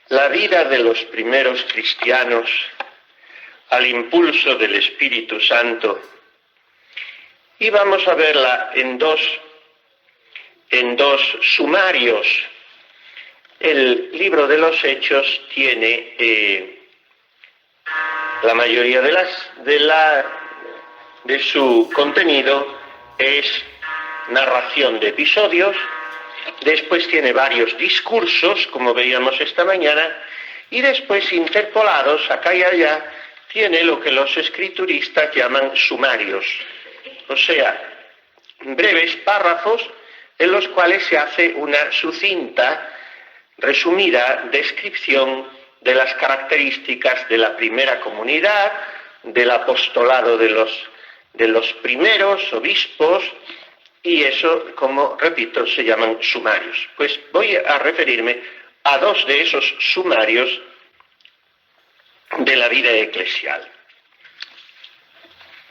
la vida de los primeros cristianos al impulso del Espíritu Santo, y vamos a verla en dos sumarios. El libro de los Hechos tiene la mayoría de su contenido es narración de episodios. Después tiene varios discursos, como veíamos esta mañana, y después, interpolados acá y allá, tiene lo que los escrituristas llaman sumarios, o sea, breves párrafos en los cuales se hace una sucinta, resumida descripción de las características de la primera comunidad, del apostolado de los primeros obispos, y eso, como repito, se llaman sumarios. Pues voy a referirme a dos de esos sumarios de la vida eclesial.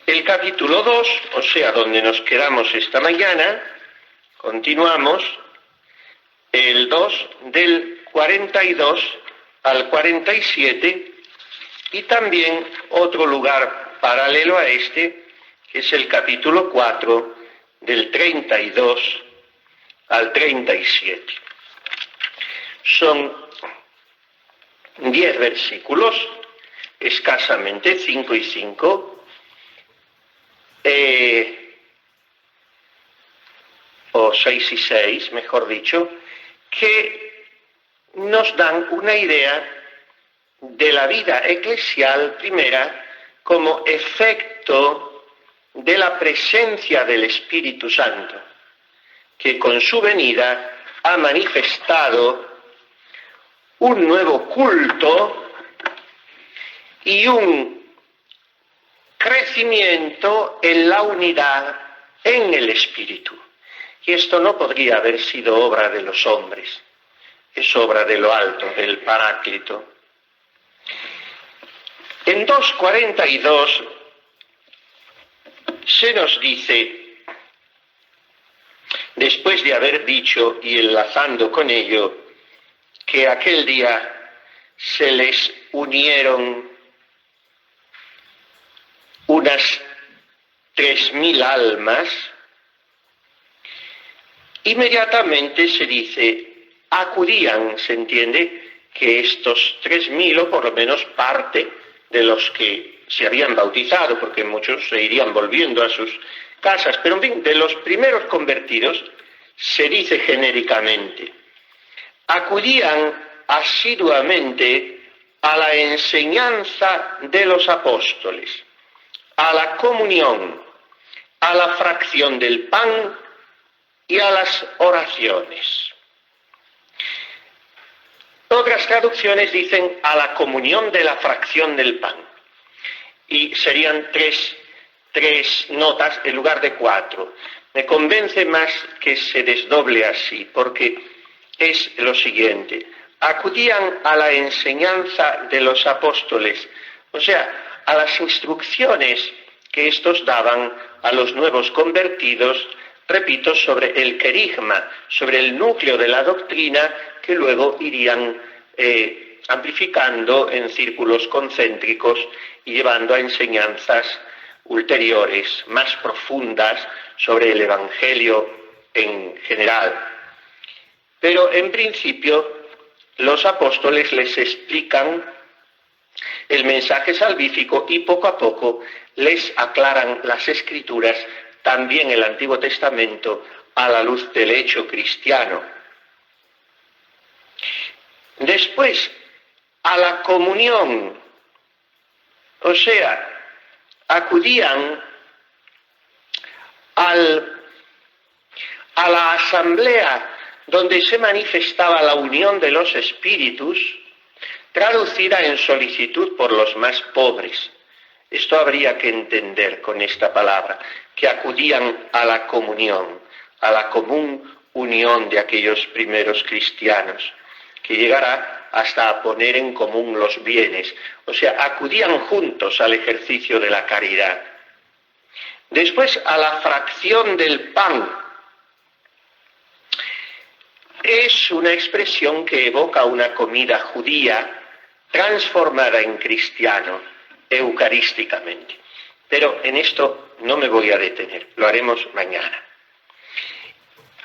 El capítulo 2, o sea, donde nos quedamos esta mañana, continuamos, el 2 del 42 al 47, y también otro lugar paralelo a este, que es el capítulo 4, del 32 al 37. Son 10 versículos, escasamente 5 y 5, o 6 y 6, mejor dicho, que nos dan una idea de la vida eclesial primera como efecto de la presencia del Espíritu Santo, que con su venida ha manifestado un nuevo culto y un crecimiento en la unidad en el Espíritu. Y esto no podría haber sido obra de los hombres, es obra de lo alto, del Paráclito. En 2:42 se nos dice, después de haber dicho y enlazando con ello, que aquel día se les unieron unas 3.000 almas, inmediatamente se dice, acudían, se entiende que estos 3.000, o por lo menos parte de los que se habían bautizado, porque muchos se irían volviendo a sus casas, pero en fin, de los primeros convertidos se dice genéricamente, acudían asiduamente a la enseñanza de los apóstoles, a la comunión, a la fracción del pan y a las oraciones. Otras traducciones dicen a la comunión de la fracción del pan, y serían tres notas en lugar de 4. Me convence más que se desdoble así, porque es lo siguiente: acudían a la enseñanza de los apóstoles, o sea, a las instrucciones que estos daban a los nuevos convertidos, repito, sobre el querigma, sobre el núcleo de la doctrina, que luego irían amplificando en círculos concéntricos y llevando a enseñanzas ulteriores, más profundas, sobre el Evangelio en general. Pero en principio los apóstoles les explican el mensaje salvífico y poco a poco les aclaran las Escrituras, también el Antiguo Testamento, a la luz del hecho cristiano. Después, a la comunión, o sea, acudían a la asamblea donde se manifestaba la unión de los espíritus, traducida en solicitud por los más pobres. Esto habría que entender con esta palabra, que acudían a la comunión, a la común unión de aquellos primeros cristianos, que llegará hasta a poner en común los bienes, o sea, acudían juntos al ejercicio de la caridad. Después, a la fracción del pan. es una expresión que evoca una comida judía transformada en cristiano, eucarísticamente. Pero en esto no me voy a detener, lo haremos mañana.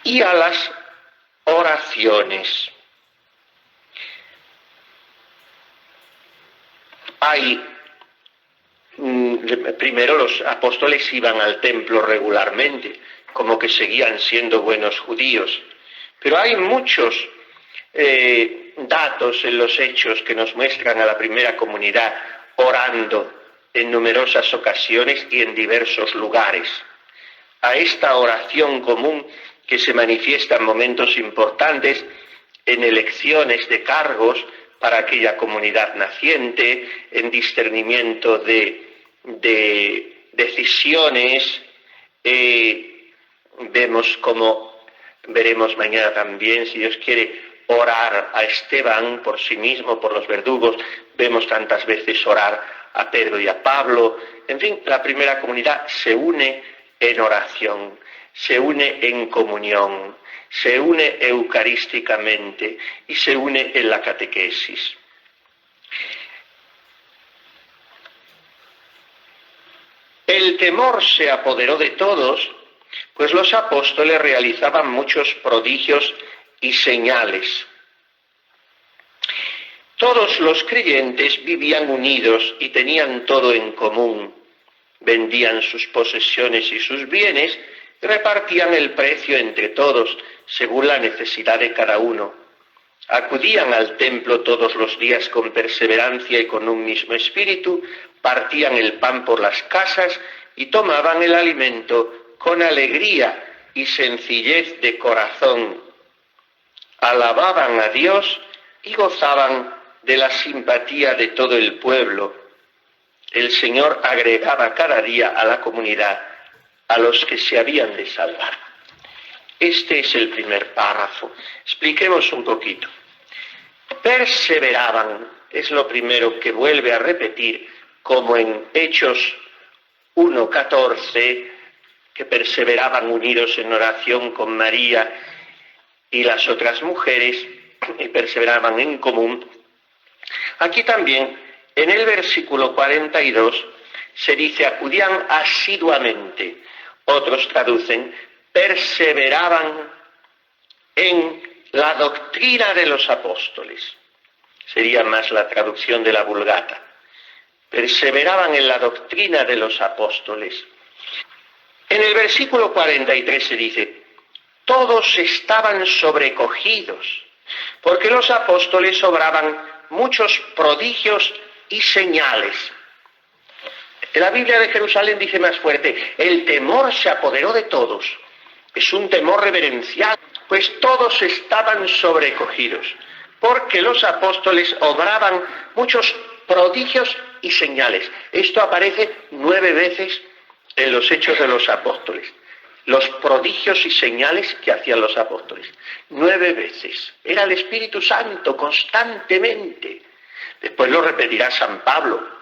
Y a las oraciones. Primero los apóstoles iban al templo regularmente, como que seguían siendo buenos judíos. Pero hay muchos datos en los hechos que nos muestran a la primera comunidad orando en numerosas ocasiones y en diversos lugares. A esta oración común que se manifiesta en momentos importantes, en elecciones de cargos para aquella comunidad naciente, en discernimiento de decisiones, vemos como veremos mañana también, si Dios quiere, orar a Esteban por sí mismo, por los verdugos, vemos tantas veces orar a Pedro y a Pablo. En fin, la primera comunidad se une en oración, se une en comunión, se une eucarísticamente y se une en la catequesis. El temor se apoderó de todos, pues los apóstoles realizaban muchos prodigios y señales. Todos los creyentes vivían unidos y tenían todo en común. Vendían sus posesiones y sus bienes y repartían el precio entre todos, según la necesidad de cada uno. Acudían al templo todos los días con perseverancia y con un mismo espíritu, partían el pan por las casas y tomaban el alimento con alegría y sencillez de corazón. Alababan a Dios y gozaban de la simpatía de todo el pueblo. El Señor agregaba cada día a la comunidad a los que se habían de salvar. Este es el primer párrafo. Expliquemos un poquito. Perseveraban, es lo primero que vuelve a repetir, como en Hechos 1:14, que perseveraban unidos en oración con María y las otras mujeres, y perseveraban en común. Aquí también, en el versículo 42, se dice acudían asiduamente. Otros traducen perseveraban en la doctrina de los apóstoles. Sería más la traducción de la Vulgata. Perseveraban en la doctrina de los apóstoles. En el versículo 43 se dice, todos estaban sobrecogidos, porque los apóstoles obraban muchos prodigios y señales. La Biblia de Jerusalén dice más fuerte, el temor se apoderó de todos. Es un temor reverencial, pues todos estaban sobrecogidos, porque los apóstoles obraban muchos prodigios y señales. Esto aparece 9 veces en los Hechos de los Apóstoles. Los prodigios y señales que hacían los apóstoles. 9 veces. Era el Espíritu Santo constantemente. Después lo repetirá San Pablo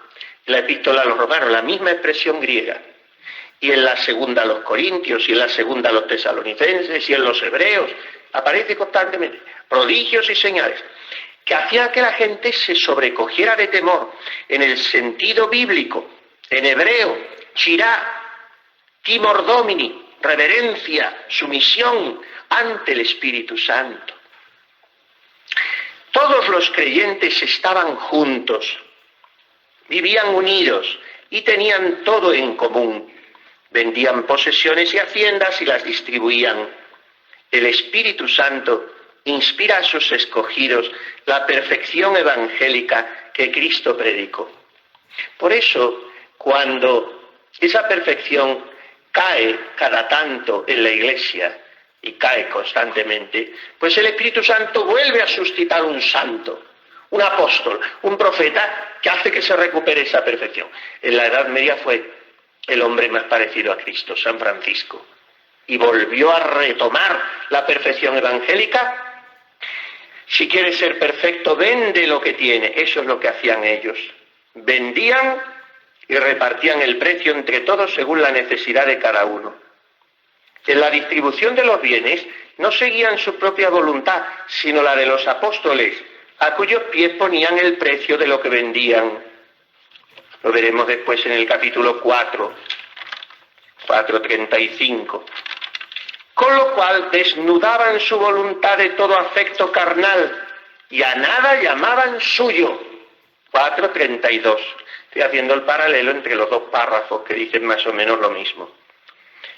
en la Epístola a los Romanos, la misma expresión griega. Y en la segunda a los Corintios, y en la segunda a los Tesalonicenses, y en los Hebreos. Aparece constantemente. Prodigios y señales que hacían que la gente se sobrecogiera de temor. En el sentido bíblico, en hebreo, chirá, timor domini, reverencia, sumisión ante el Espíritu Santo. Todos los creyentes estaban juntos, vivían unidos y tenían todo en común. Vendían posesiones y haciendas y las distribuían. El Espíritu Santo inspira a sus escogidos la perfección evangélica que Cristo predicó. Por eso, cuando esa perfección cae cada tanto en la Iglesia y cae constantemente, pues el Espíritu Santo vuelve a suscitar un santo, un apóstol, un profeta que hace que se recupere esa perfección. En la Edad Media fue el hombre más parecido a Cristo, San Francisco, y volvió a retomar la perfección evangélica. Si quieres ser perfecto, vende lo que tiene. Eso es lo que hacían ellos. Vendían y repartían el precio entre todos según la necesidad de cada uno. En la distribución de los bienes, no seguían su propia voluntad, sino la de los apóstoles, a cuyos pies ponían el precio de lo que vendían. Lo veremos después en el capítulo 4:35. Con lo cual desnudaban su voluntad de todo afecto carnal y a nada llamaban suyo. 4:32. Estoy haciendo el paralelo entre los dos párrafos que dicen más o menos lo mismo.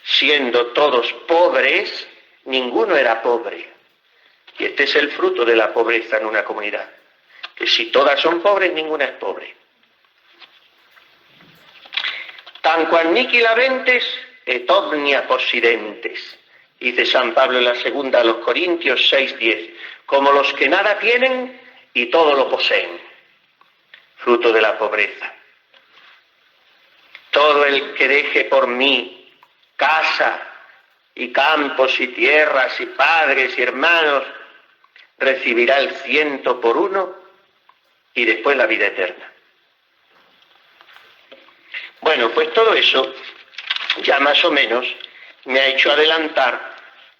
Siendo todos pobres, ninguno era pobre. Y este es el fruto de la pobreza en una comunidad. Que si todas son pobres, ninguna es pobre. Tanquam niquilaventes et omnia possidentes, dice San Pablo en la segunda a los Corintios 6:10, como los que nada tienen y todo lo poseen. Fruto de la pobreza. Todo el que deje por mí casa y campos y tierras y padres y hermanos, recibirá el 100 por 1 y después la vida eterna. Bueno, pues todo eso ya más o menos me ha hecho adelantar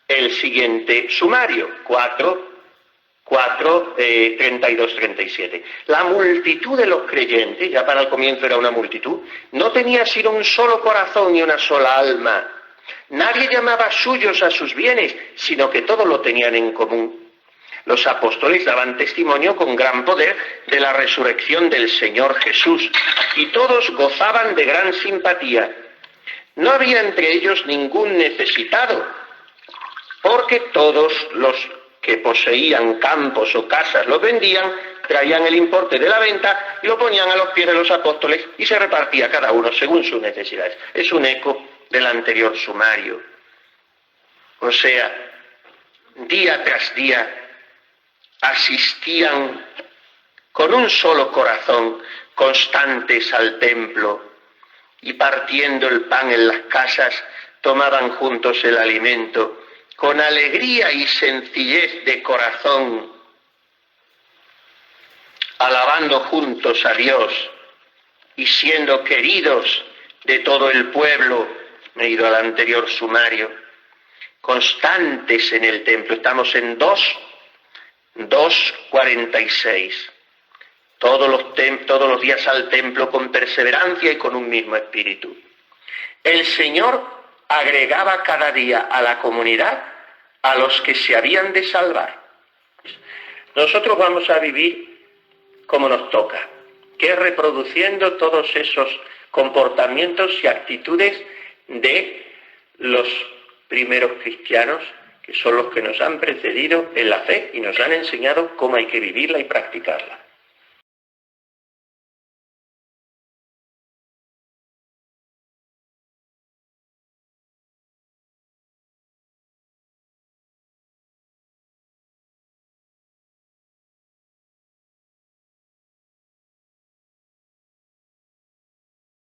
el siguiente sumario, 32-37. La multitud de los creyentes, ya para el comienzo era una multitud, no tenía sino un solo corazón y una sola alma. Nadie llamaba suyos a sus bienes, sino que todos lo tenían en común. Los apóstoles daban testimonio con gran poder de la resurrección del Señor Jesús, y todos gozaban de gran simpatía. No había entre ellos ningún necesitado, porque todos los que poseían campos o casas los vendían, traían el importe de la venta y lo ponían a los pies de los apóstoles y se repartía cada uno según sus necesidades. Es un eco del anterior sumario. O sea, día tras día asistían con un solo corazón, constantes al templo, y partiendo el pan en las casas, tomaban juntos el alimento, con alegría y sencillez de corazón, alabando juntos a Dios y siendo queridos de todo el pueblo. Me he ido al anterior sumario. Constantes en el templo. Estamos en 2:46. Todos los días al templo con perseverancia y con un mismo espíritu. El Señor agregaba cada día a la comunidad a los que se habían de salvar. Nosotros vamos a vivir como nos toca, que es reproduciendo todos esos comportamientos y actitudes de los primeros cristianos, que son los que nos han precedido en la fe y nos han enseñado cómo hay que vivirla y practicarla.